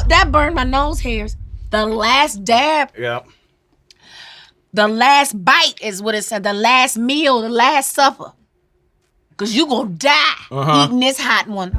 That burned my nose hairs. The last dab. Yeah. The last bite is what it said. The last meal, the last supper. Because you gonna die eating this hot one.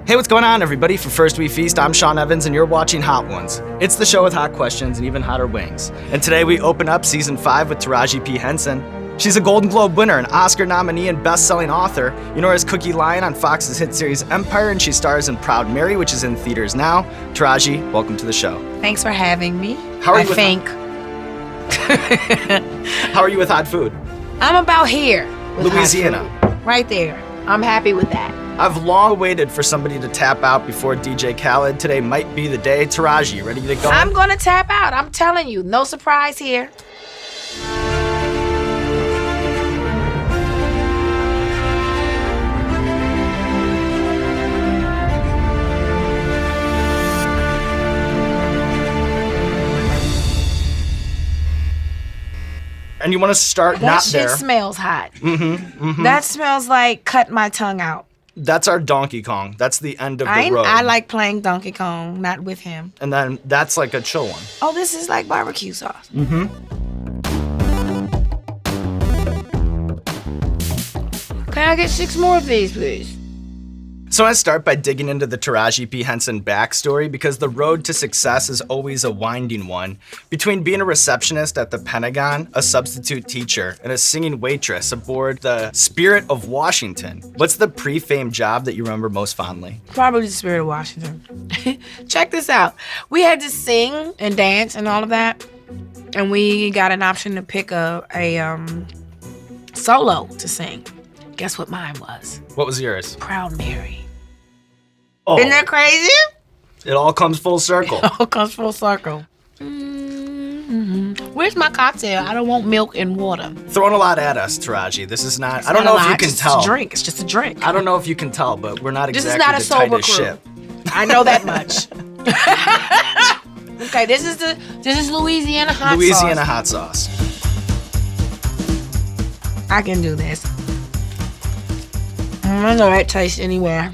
Hey, what's going on, everybody? For First We Feast, I'm Sean Evans, and you're watching Hot Ones. It's the show with hot questions and even hotter wings. And today we open up Season 5 with Taraji P Henson. She's a Golden Globe winner, an Oscar nominee, and best-selling author. You know her as Cookie Lyon on Fox's hit series Empire, and she stars in Proud Mary, which is in theaters now. Taraji, welcome to the show. Thanks for having me. How are you How are you with hot food? I'm about here. With Louisiana. Right there. I'm happy with that. I've long waited for somebody to tap out before DJ Khaled. Today might be the day. Taraji, you ready to go? I'm gonna tap out. I'm telling you. No surprise here. And you want to start that not shit there. Smells hot. That smells like cut my tongue out. That's our Donkey Kong. That's the end of the road. I like playing Donkey Kong, not with him. And then that's like a chill one. Oh, this is like barbecue sauce. Can I get 6 more of these, please? So I start by digging into the Taraji P Henson backstory because the road to success is always a winding one. Between being a receptionist at the Pentagon, a substitute teacher, and a singing waitress aboard the Spirit of Washington, what's the pre-fame job that you remember most fondly? Probably the Spirit of Washington. Check this out. We had to sing and dance and all of that, and we got an option to pick a solo to sing. Guess what mine was? What was yours? Proud Mary. Oh, Isn't that crazy? it all comes full circle. All comes full circle. Where's my cocktail? I don't want milk and water. Throwing a lot at us, Taraji. This is not, It's I don't not know a if you lot, can it's tell. Just a drink. It's just a drink. I don't know if you can tell, but we're not This exactly is not a the tightest sober ship. crew. I know that much. Okay, this is Louisiana hot sauce. Louisiana hot sauce. I can do this. I know that tastes anywhere.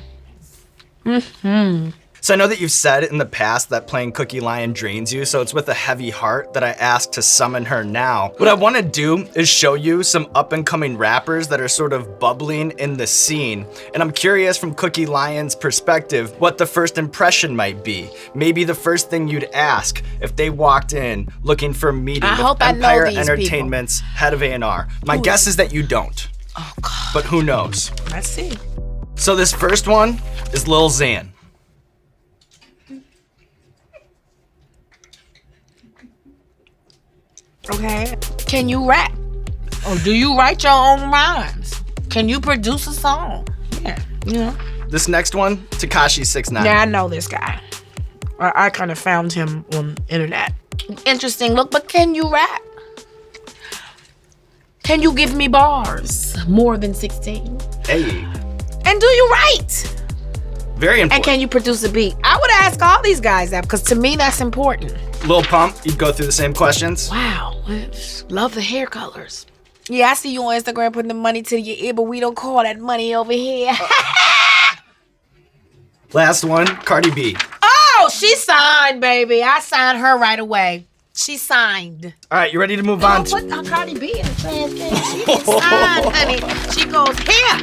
So I know that you've said in the past that playing Cookie Lyon drains you, so it's with a heavy heart that I asked to summon her now. What I want to do is show you some up-and-coming rappers that are sort of bubbling in the scene, and I'm curious from Cookie Lyon's perspective what the first impression might be. Maybe the first thing you'd ask if they walked in looking for a meeting with Empire Entertainment's head of A&R. My guess is that you don't. Oh, God. But who knows? Let's see. So this first one is Lil Xan. Okay. Can you rap? Or do you write your own rhymes? Can you produce a song? Yeah, you know. This next one, Tekashi 6ix9ine. Yeah, I know this guy. I kind of found him on the internet. Interesting look, but can you rap? Can you give me bars? More than 16. Hey. And do you write? Very important. And can you produce a beat? I would ask all these guys that because to me that's important. Lil Pump, you'd go through the same questions. Wow, love the hair colors. Yeah, I see you on Instagram putting the money to your ear, but we don't call that money over here. Last one, Cardi B. Oh, she signed, baby. I signed her right away. She signed. All right, you ready to move on? Put Cardi B in the trash can. She gets signed, honey. She goes, here.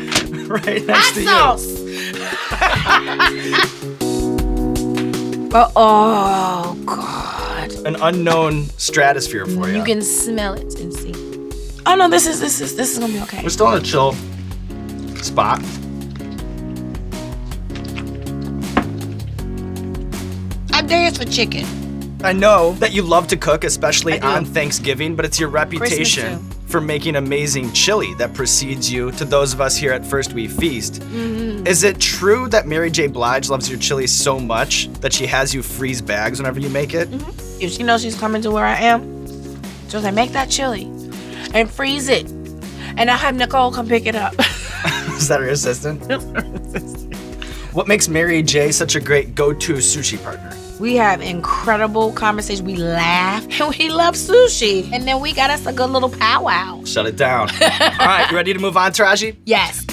Right next to Hot sauce. Oh, God. An unknown stratosphere for you. You can smell it and see. Oh, no, this is gonna be okay. We're still in a chill spot. I dance for chicken. I know that you love to cook, especially on Thanksgiving, but it's your reputation Christmas, for making amazing chili that precedes you to those of us here at First We Feast. Is it true that Mary J. Blige loves your chili so much that she has you freeze bags whenever you make it? If she knows she's coming to where I am, she'll say, make that chili and freeze it. And I'll have Nicole come pick it up. Is that her assistant? What makes Mary J. such a great go-to sushi partner? We have incredible conversations. We laugh and we love sushi. And then we got us a good little powwow. Shut it down. All right, you ready to move on, Taraji? Yes.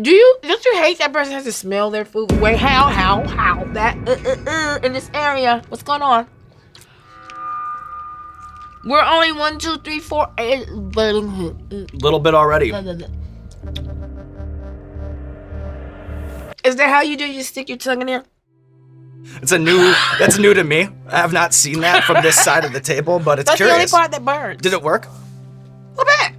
Don't you hate that person has to smell their food? Wait, how? That, in this area. What's going on? We're only 1, 2, 3, 4, 8. Little bit already. Is that how you do? You stick your tongue in there? That's new to me. I have not seen that from this side of the table, but it's curious. That's the only part that burns. Did it work? A little bit.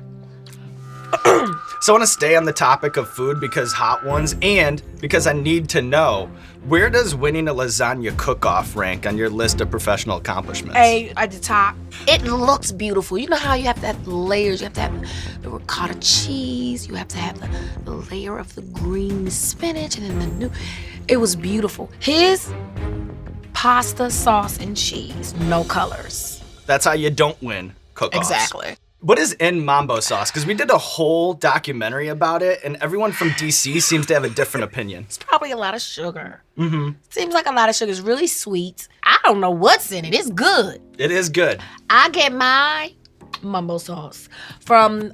So I want to stay on the topic of food because hot ones, and because I need to know, where does winning a lasagna cook-off rank on your list of professional accomplishments? A at the top. It looks beautiful. You know how you have to have the layers. You have to have the ricotta cheese. You have to have the layer of the green spinach, and then it was beautiful. His pasta, sauce, and cheese. No colors. That's how you don't win cook-offs. Exactly. What is in mambo sauce? Because we did a whole documentary about it, and everyone from DC seems to have a different opinion. It's probably a lot of sugar. Seems like a lot of sugar. It's really sweet. I don't know what's in it. It's good. It is good. I get my mambo sauce from,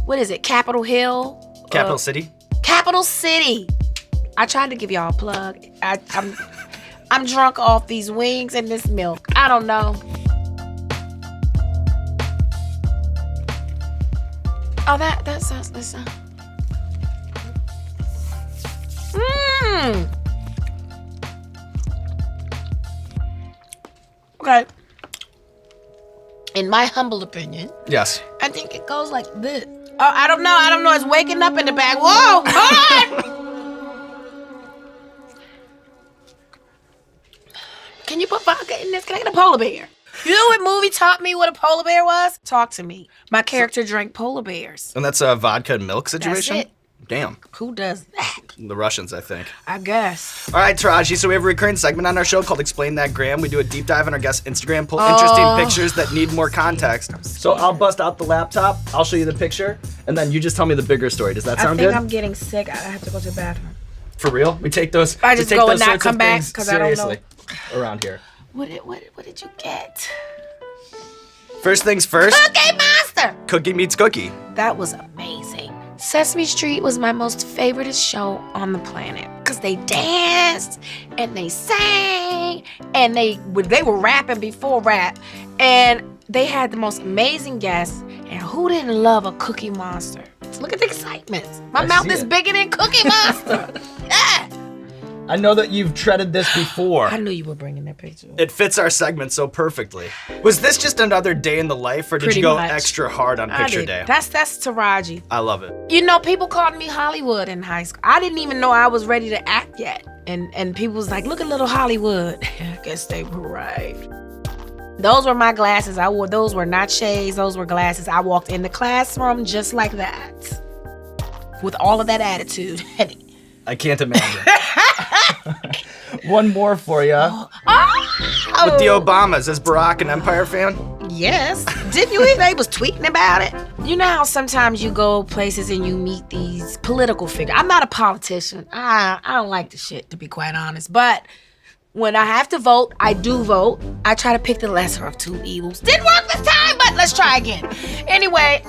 what is it, Capitol Hill? Capital City? Capital City. I tried to give y'all a plug. I'm drunk off these wings and this milk. I don't know. Oh, that sounds. Okay. In my humble opinion. Yes. I think it goes like this. Oh, I don't know. It's waking up in the back. Whoa, hold on. Can you put vodka in this? Can I get a polar bear? You know what movie taught me what a polar bear was? Talk to me. My character drank polar bears. And that's a vodka and milk situation? That's it. Damn. Who does that? The Russians, I think. I guess. All right, Taraji, so we have a recurring segment on our show called Explain That Gram. We do a deep dive on our guest's Instagram, pull interesting pictures that need more context. So I'll bust out the laptop, I'll show you the picture, and then you just tell me the bigger story. Does that sound good? I think I'm getting sick. I have to go to the bathroom. For real? We take those. I just go and not come back because I don't know. Around here. What did you get? First things first. Cookie Monster! Cookie meets cookie. That was amazing. Sesame Street was my most favoriteest show on the planet because they danced and they sang and they were rapping before rap and they had the most amazing guests. And who didn't love a Cookie Monster? Look at the excitement. My mouth is bigger than Cookie Monster. Yeah. I know that you've treaded this before. I knew you were bringing that picture. It fits our segment so perfectly. Was this just another day in the life, or did you go extra hard on picture day? That's Taraji. I love it. You know, people called me Hollywood in high school. I didn't even know I was ready to act yet. And people was like, look at little Hollywood. I guess they were right. Those were my glasses I wore. Those were not shades. Those were glasses. I walked in the classroom just like that. With all of that attitude. I can't imagine. One more for you. With the Obamas, is Barack an Empire fan? Yes. Didn't you even? He was tweeting about it. You know how sometimes you go places and you meet these political figures. I'm not a politician. I don't like the shit, to be quite honest. But when I have to vote, I do vote. I try to pick the lesser of two evils. Didn't work this time, but let's try again. Anyway,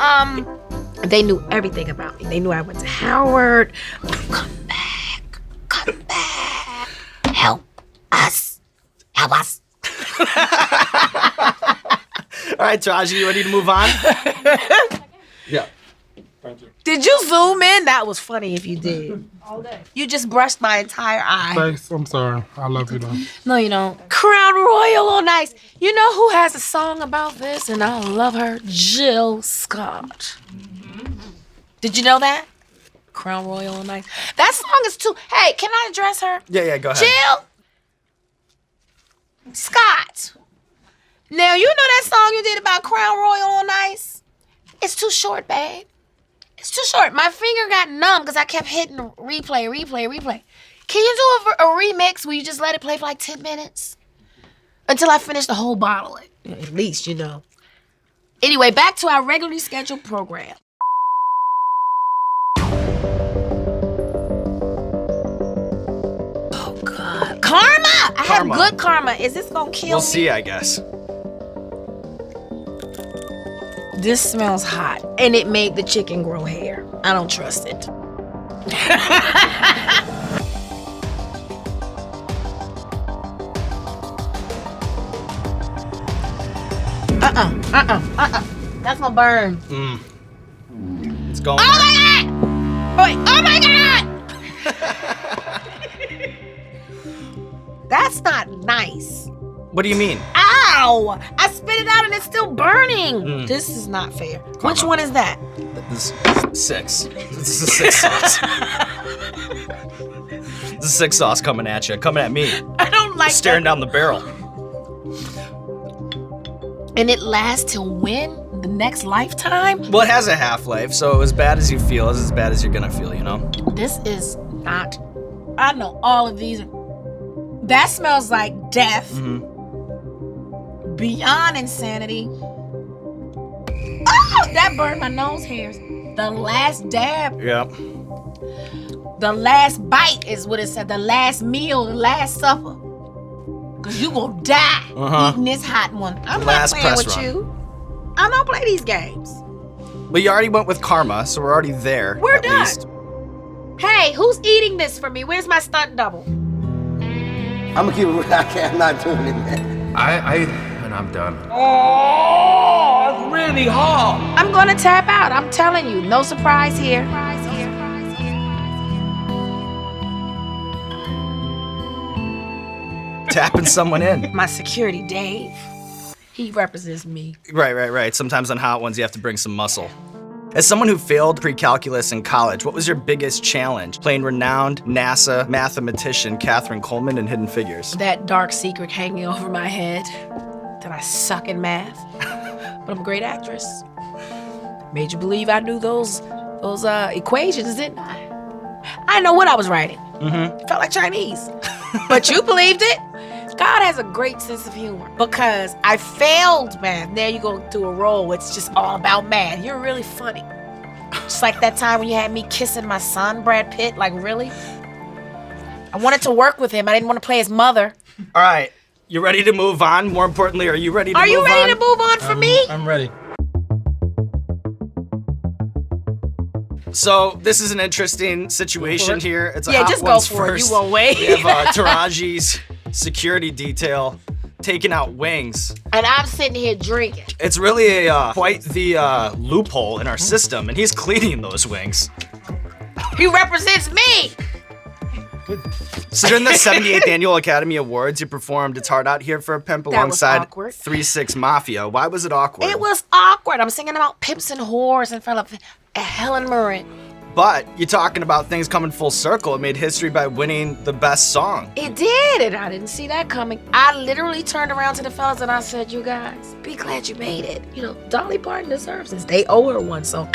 they knew everything about me. They knew I went to Howard. Come back. Help us. All right, Taraji, you ready to move on? Yeah. Thank you. Did you zoom in? That was funny if you did. All day. You just brushed my entire eye. Thanks. I'm sorry. I love you though. No, you don't. Crown Royal on Ice. You know who has a song about this? And I love her. Jill Scott. Did you know that? Crown Royal on Ice. That song is too... Hey, can I address her? Yeah, go ahead. Jill Scott. Now, you know that song you did about Crown Royal on Ice? It's too short, babe. It's too short. My finger got numb because I kept hitting replay. Can you do a remix where you just let it play for like 10 minutes? Until I finish the whole bottle. At least, you know. Anyway, back to our regularly scheduled program. Oh, God. Karma! I have good karma. Is this gonna kill me? We'll see, I guess. This smells hot, and it made the chicken grow hair. I don't trust it. That's gonna burn. It's going. Oh my God! Wait, oh my God! That's not nice. What do you mean? Ow! I spit it out and it's still burning. This is not fair. Which one is that? This is 6. This is a 6 sauce. This is 6 sauce coming at you, coming at me. I don't like staring that. down the barrel. And it lasts till when? The next lifetime? Well, it has a half-life, so as bad as you feel is as bad as you're gonna feel, you know? This is not. I know all of these. That smells like death. Beyond insanity. Oh, that burned my nose hairs. The last dab. Yep. The last bite is what it said. The last meal, the last supper. Cause you gonna die eating this hot one. I'm Last not playing press with run. you. I don't play these games. But you already went with karma, so we're already there. We're at done. least. Hey, who's eating this for me? Where's my stunt double? I'm gonna keep it real. I'm not doing it, man. And I'm done. I'm gonna tap out. I'm telling you. No surprise here. Tapping someone in. My security, Dave. He represents me. Right. Sometimes on hot ones, you have to bring some muscle. As someone who failed pre-calculus in college, what was your biggest challenge? Playing renowned NASA mathematician Catherine Coleman in Hidden Figures. That dark secret hanging over my head that I suck in math, but I'm a great actress. Made you believe I knew those equations, didn't I? I didn't know what I was writing. It felt like Chinese, but you believed it. God has a great sense of humor because I failed math. Now you go through a role where it's just all about math. You're really funny. Just like that time when you had me kissing my son, Brad Pitt. Like, really? I wanted to work with him. I didn't want to play his mother. All right, you ready to move on? More importantly, are you ready to Are move you on? ready to move on for me? I'm ready. So this is an interesting situation here. It's a hot just go ones for it. first. You won't wait. We have Taraji's security detail taking out wings. And I'm sitting here drinking. It's really quite the loophole in our system, and he's cleaning those wings. He represents me. So during the 78th Annual Academy Awards, you performed It's Hard Out Here for a Pimp That was alongside awkward. 3-6 Mafia. Why was it awkward? It was awkward. I'm singing about pimps and whores in front of Helen Mirren. But you're talking about things coming full circle. It made history by winning the best song. It did, and I didn't see that coming. I literally turned around to the fellas and I said, you guys, be glad you made it. You know, Dolly Parton deserves this. They owe her one, so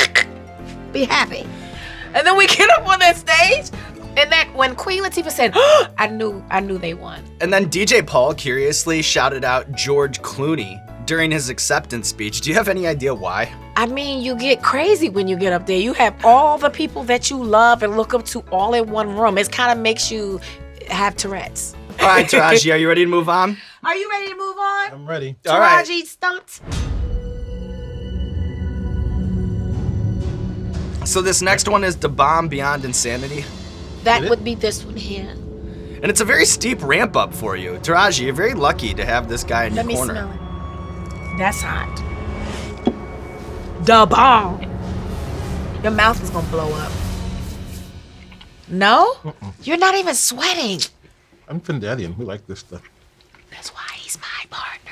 be happy. And then we get up on that stage, and that when Queen Latifah said, I knew they won. And then DJ Paul curiously shouted out George Clooney during his acceptance speech. Do you have any idea why? I mean, you get crazy when you get up there. You have all the people that you love and look up to all in one room. It kind of makes you have Tourette's. All right, Taraji, are you ready to move on? Are you ready to move on? I'm ready. All right. Taraji Stunt. So this next one is The Bomb Beyond Insanity. That would be this one here. And it's a very steep ramp up for you. Taraji, you're very lucky to have this guy in Let your me corner. smell it. That's hot. The bomb. Your mouth is gonna blow up. No? You're not even sweating. I'm Trinidadian. We like this stuff. That's why he's my partner.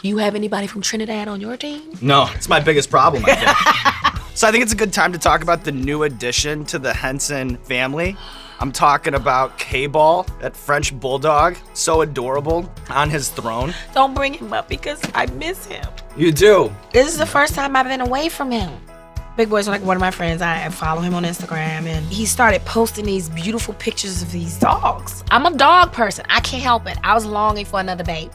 You have anybody from Trinidad on your team? No, it's my biggest problem, I think. So I think it's a good time to talk about the new addition to the Henson family. I'm talking about K-Ball, that French bulldog, so adorable, on his throne. Don't bring him up because I miss him. You do. This is the first time I've been away from him. Big Boy's like one of my friends. I follow him on Instagram, and he started posting these beautiful pictures of these dogs. I'm a dog person. I can't help it. I was longing for another baby.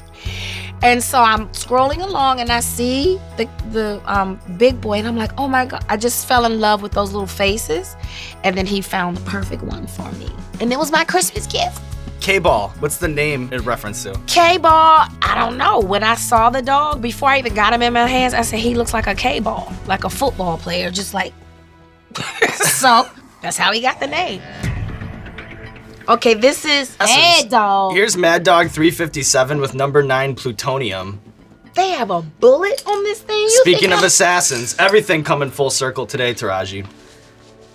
And so I'm scrolling along, and I see the Big Boy, and I'm like, oh my God. I just fell in love with those little faces. And then he found the perfect one for me. And it was my Christmas gift. K-Ball, what's the name in reference to? K-Ball, I don't know. When I saw the dog, before I even got him in my hands, I said, he looks like a K-Ball, like a football player, just like So that's how he got the name. Okay, this is Mad Dog. Here's Mad Dog 357 with number 9 plutonium. They have a bullet on this thing? Speaking of assassins, everything coming full circle today, Taraji.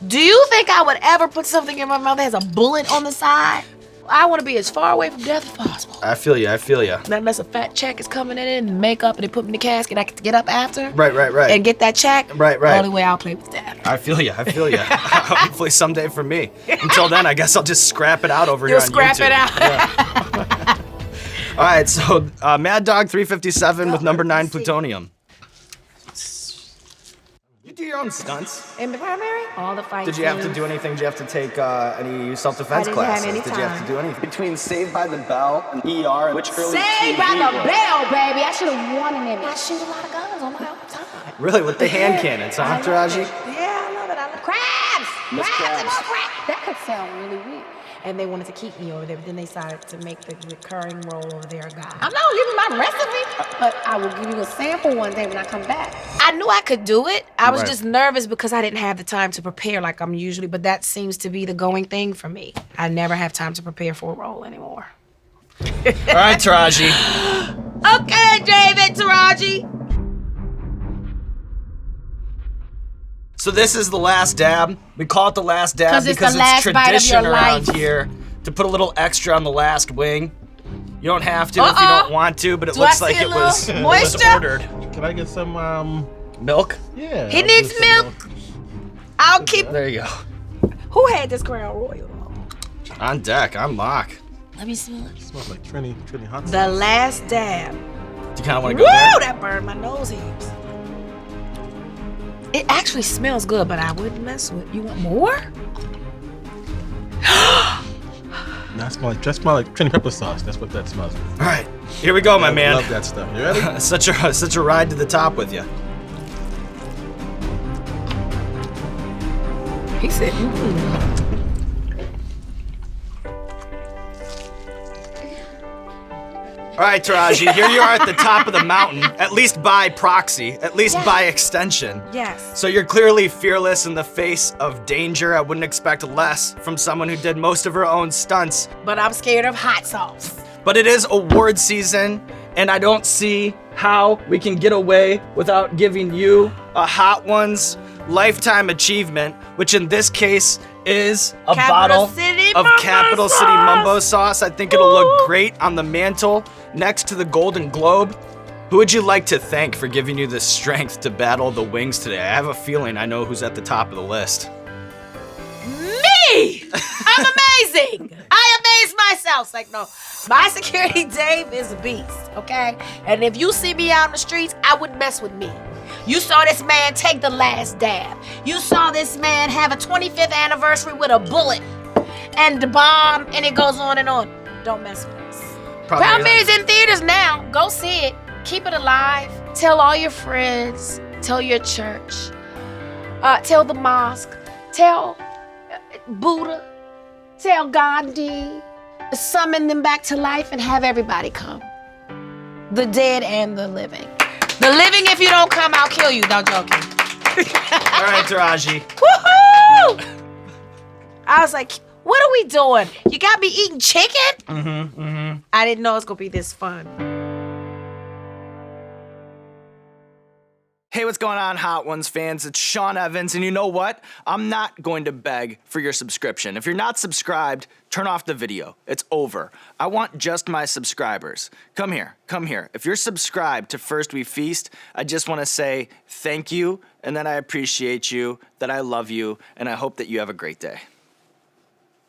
Do you think I would ever put something in my mouth that has a bullet on the side? I want to be as far away from death as possible. I feel you. Not unless a fat check is coming in and makeup and they put me in the casket, I can get up after. Right. And get that check. Right. The only way I'll play with death. I feel you. Hopefully someday for me. Until then, I guess I'll just scrap it out over here on YouTube. You'll scrap it out. Yeah. All right, so Mad Dog 357 with number 9 plutonium. You do your own stunts? In the primary? All the fights. Did you have to do anything? Did you have to take any self-defense classes? Have any Did you have to do anything? Between Saved by the Bell and ER, which early Saved TV by the was? Bell, baby. I should have won in it. I shoot a lot of guns on my own time. Really, with the hand cannons, huh, Taraji? Yeah, I love it. I love crabs. Miss Crabs. Krabs. That could sound really weird. And they wanted to keep me over there, but then they decided to make the recurring role over there a guy. I'm not leaving my recipe, but I will give you a sample one day when I come back. I knew I could do it. I was just nervous because I didn't have the time to prepare like I'm usually, but that seems to be the going thing for me. I never have time to prepare for a role anymore. All right, Taraji. Okay, David, Taraji. So this is the last dab. We call it the last dab 'Cause it's because the last bite of tradition your around life. here to put a little extra on the last wing. You don't have to if you don't want to, but it looks like it was moisture? ordered. Can I get some, Milk? yeah. He I'll needs get some milk. I'll keep. There you go. Who had this Crown Royal? On deck, I'm lock. Let me smell It it. smells like Trini hot The sauce. last dab. Do you kind of want to Woo! go there? That burned my nose hairs. It actually smells good, but I wouldn't mess with. You want more? That smell like Trini pepper sauce. That's what that smells like. All right, here we go, my I man. love that stuff. You ready? Such a ride to the top with you. He said, All right, Taraji, here you are at the top of the mountain, at least by proxy, at least by extension. Yes. So you're clearly fearless in the face of danger. I wouldn't expect less from someone who did most of her own stunts. But I'm scared of hot sauce. But it is award season, and I don't see how we can get away without giving you a Hot Ones Lifetime Achievement, which in this case is a bottle City of Mumbo Capital City sauce. Mumbo sauce. I think it'll look great on the mantle next to the Golden Globe. Who would you like to thank for giving you the strength to battle the wings today? I have a feeling I know who's at the top of the list. Me! I'm amazing! I amaze myself. It's like, no, my security Dave is a beast, okay? And if you see me out in the streets, I wouldn't mess with me. You saw this man take the last dab. You saw this man have a 25th anniversary with a bullet and the bomb, and it goes on and on. Don't mess with us. Proud Mary's in theaters now. Go see it. Keep it alive. Tell all your friends. Tell your church. Tell the mosque. Tell Buddha. Tell Gandhi. Summon them back to life and have everybody come. The dead and the living. The living, if you don't come, I'll kill you. No joking. All right, Taraji. Woohoo! I was like, what are we doing? You got me eating chicken? I didn't know it was gonna be this fun. Hey, what's going on, Hot Ones fans? It's Sean Evans, and you know what? I'm not going to beg for your subscription. If you're not subscribed, turn off the video. It's over. I want just my subscribers. Come here, come here. If you're subscribed to First We Feast, I just want to say thank you, and that I appreciate you, that I love you, and I hope that you have a great day.